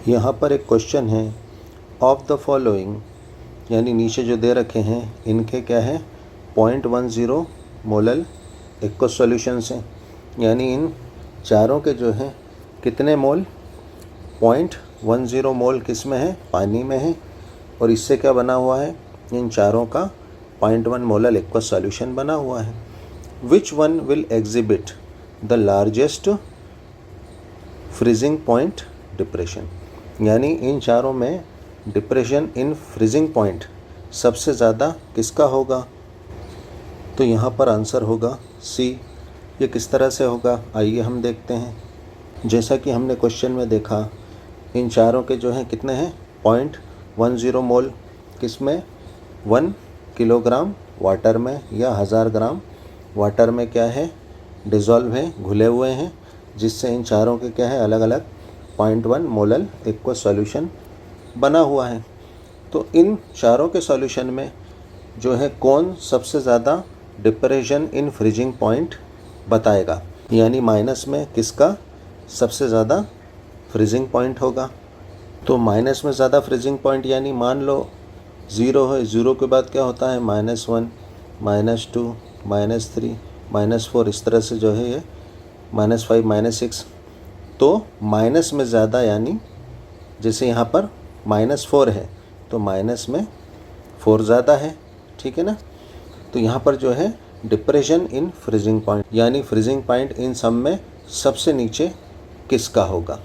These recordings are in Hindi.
यहाँ पर एक क्वेश्चन है, ऑफ द फॉलोइंग, यानी नीचे जो दे रखे हैं इनके क्या है 0.10 मोलल एक्वस सॉल्यूशंस हैं, यानी इन चारों के जो है कितने मोल 0.10 मोल किस में है, पानी में है। और इससे क्या बना हुआ है, इन चारों का 0.1 मोलल एक्वस सॉल्यूशन बना हुआ है। Which one will exhibit the largest freezing point depression, यानी इन चारों में डिप्रेशन इन फ्रीजिंग पॉइंट सबसे ज़्यादा किसका होगा। तो यहाँ पर आंसर होगा सी। ये किस तरह से होगा, आइए हम देखते हैं। जैसा कि हमने क्वेश्चन में देखा, इन चारों के जो हैं कितने हैं 0.10 मोल किस में, 1 किलोग्राम वाटर में या 1000 ग्राम वाटर में क्या है डिज़ोल्व है, घुले हुए हैं, जिससे इन चारों के क्या है अलग अलग 0.1 मोलल एक्वस सॉल्यूशन बना हुआ है। तो इन चारों के सॉल्यूशन में जो है कौन सबसे ज़्यादा डिप्रेशन इन फ्रीजिंग पॉइंट बताएगा, यानी माइनस में किसका सबसे ज़्यादा फ्रीजिंग पॉइंट होगा। तो माइनस में ज़्यादा फ्रीजिंग पॉइंट यानी मान लो 0 है, 0 के बाद क्या होता है -1, -2, -3, -4, इस तरह से जो है ये -5, -6। तो माइनस में ज़्यादा यानी जैसे यहाँ पर -4 है तो माइनस में 4 ज़्यादा है, ठीक है ना। तो यहाँ पर जो है डिप्रेशन इन फ्रीजिंग पॉइंट, यानी फ्रीजिंग पॉइंट इन सब में सबसे नीचे किसका होगा।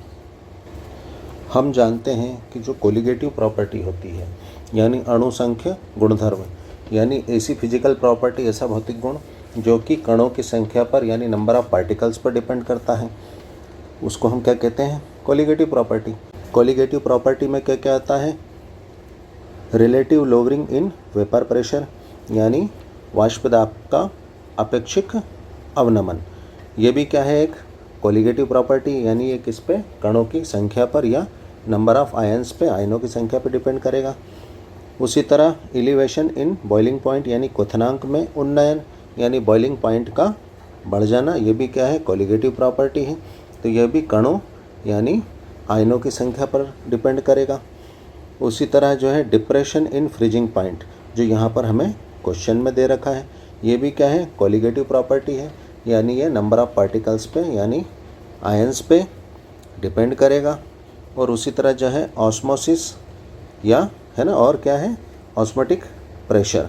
हम जानते हैं कि जो कोलिगेटिव प्रॉपर्टी होती है, यानी अणुसंख्य गुणधर्म, यानी ऐसी फिजिकल प्रॉपर्टी, ऐसा भौतिक गुण जो कि कणों की संख्या पर यानी नंबर ऑफ पार्टिकल्स पर डिपेंड करता है, उसको हम क्या कहते हैं, कोलिगेटिव प्रॉपर्टी। कोलिगेटिव प्रॉपर्टी में क्या क्या आता है, relative lowering in vapour pressure, यानी वाष्प दाब का अपेक्षिक अवनमन। ये भी क्या है एक कोलिगेटिव प्रॉपर्टी, यानी ये किस पे, कणों की संख्या पर या नंबर ऑफ आयंस पे, आयनों की संख्या पर डिपेंड करेगा। उसी तरह एलिवेशन इन बॉइलिंग पॉइंट, यानी क्वथनांक में उन्नयन, यानी बॉइलिंग पॉइंट का बढ़ जाना, ये भी क्या है कोलिगेटिव प्रॉपर्टी है। तो यह भी कणों यानी आयनों की संख्या पर डिपेंड करेगा। उसी तरह जो है डिप्रेशन इन फ्रीजिंग पॉइंट, जो यहाँ पर हमें क्वेश्चन में दे रखा है, ये भी क्या है कोलिगेटिव प्रॉपर्टी है, यानी ये नंबर ऑफ पार्टिकल्स पे यानी आयंस पे डिपेंड करेगा। और उसी तरह जो है ऑस्मोसिस या है ना, और क्या है ऑस्मोटिक प्रेशर,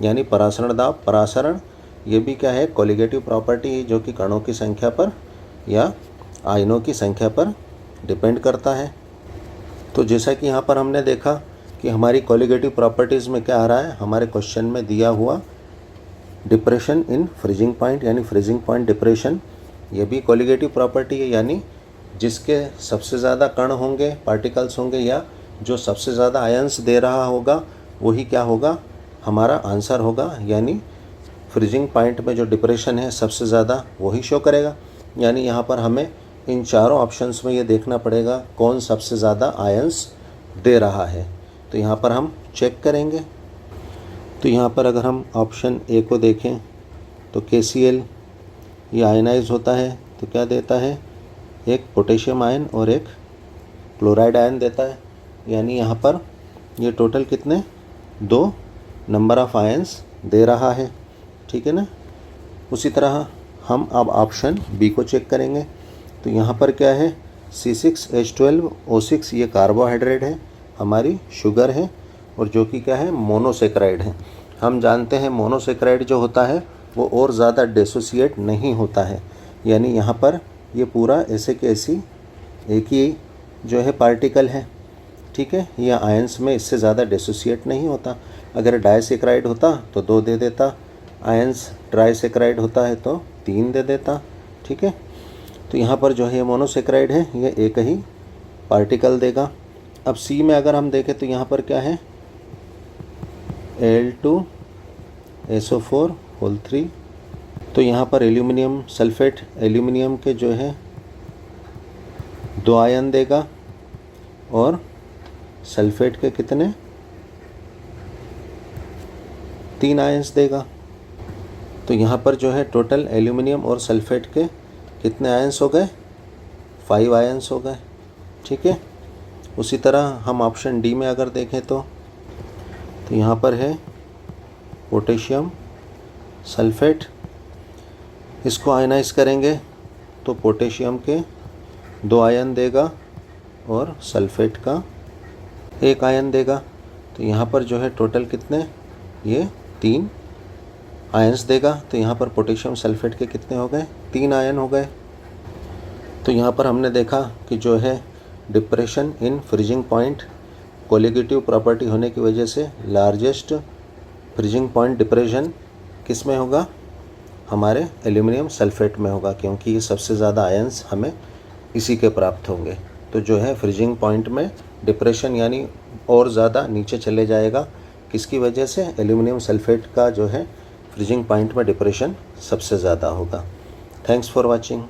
यानी परासरण दाब, परासरण, ये भी क्या है कोलिगेटिव प्रॉपर्टी है, जो कि कणों की संख्या पर या आयनों की संख्या पर डिपेंड करता है। तो जैसा कि यहाँ पर हमने देखा कि हमारी कोलिगेटिव प्रॉपर्टीज़ में क्या आ रहा है, हमारे क्वेश्चन में दिया हुआ डिप्रेशन इन फ्रीजिंग पॉइंट, यानी फ्रीजिंग पॉइंट डिप्रेशन, ये भी कोलिगेटिव प्रॉपर्टी है, यानी जिसके सबसे ज़्यादा कण होंगे, पार्टिकल्स होंगे, या जो सबसे ज़्यादा आयंस दे रहा होगा वही क्या होगा हमारा आंसर होगा, यानी फ्रीजिंग पॉइंट में जो डिप्रेशन है सबसे ज़्यादा वही शो करेगा। यानी यहाँ पर हमें इन चारों ऑप्शंस में ये देखना पड़ेगा कौन सबसे ज़्यादा आयंस दे रहा है। तो यहाँ पर हम चेक करेंगे। तो यहाँ पर अगर हम ऑप्शन ए को देखें तो KCl ये आयनाइज होता है तो क्या देता है, एक पोटेशियम आयन और एक क्लोराइड आयन देता है, यानी यहाँ पर ये टोटल कितने 2 नंबर ऑफ आयंस दे रहा है, ठीक है ना। उसी तरह हम अब ऑप्शन बी को चेक करेंगे। तो यहाँ पर क्या है C6H12O6, ये कार्बोहाइड्रेट है, हमारी शुगर है, और जो कि क्या है मोनोसेक्राइड है। हम जानते हैं मोनोसेक्राइड जो होता है वो और ज़्यादा डिसोसिएट नहीं होता है, यानी यहाँ पर ये पूरा ऐसे के ऐसी एक ही जो है पार्टिकल है, ठीक है, यह आयंस में इससे ज़्यादा डिसोसिएट नहीं होता। अगर डाइसेक्राइड होता तो 2 दे देता, आयंस ट्राइसेक्राइड होता है तो 3 दे देता, ठीक है। तो यहाँ पर जो है ये मोनोसेक्राइड है, ये एक ही पार्टिकल देगा। अब सी में अगर हम देखें तो यहाँ पर क्या है Al2SO4 तो यहाँ पर एल्यूमिनियम सल्फेट, एल्यूमिनियम के जो है 2 आयन देगा, और सल्फेट के कितने 3 आयंस देगा। तो यहाँ पर जो है टोटल एल्यूमिनियम और सल्फेट के कितने आयंस हो गए, 5 आयंस हो गए, ठीक है। उसी तरह हम ऑप्शन डी में अगर देखें तो यहाँ पर है पोटेशियम सल्फेट। इसको आयनाइज करेंगे तो पोटेशियम के 2 आयन देगा और सल्फेट का 1 आयन देगा। तो यहाँ पर जो है टोटल कितने, ये 3 आयन्स देगा। तो यहाँ पर पोटेशियम सल्फेट के कितने हो गए, 3 आयन हो गए। तो यहाँ पर हमने देखा कि जो है depression in freezing point colligative property होने की वजह से लार्जेस्ट फ्रीजिंग पॉइंट डिप्रेशन किस में होगा, हमारे एल्यूमिनियम सल्फेट में होगा, क्योंकि ये सबसे ज़्यादा आयन्स हमें इसी के प्राप्त होंगे। तो जो है फ्रीजिंग पॉइंट में डिप्रेशन यानी और ज़्यादा नीचे चले जाएगा, किसकी वजह से, एल्यूमिनियम सल्फेट का जो है फ्रीजिंग पॉइंट में डिप्रेशन सबसे ज़्यादा होगा। Thanks for watching.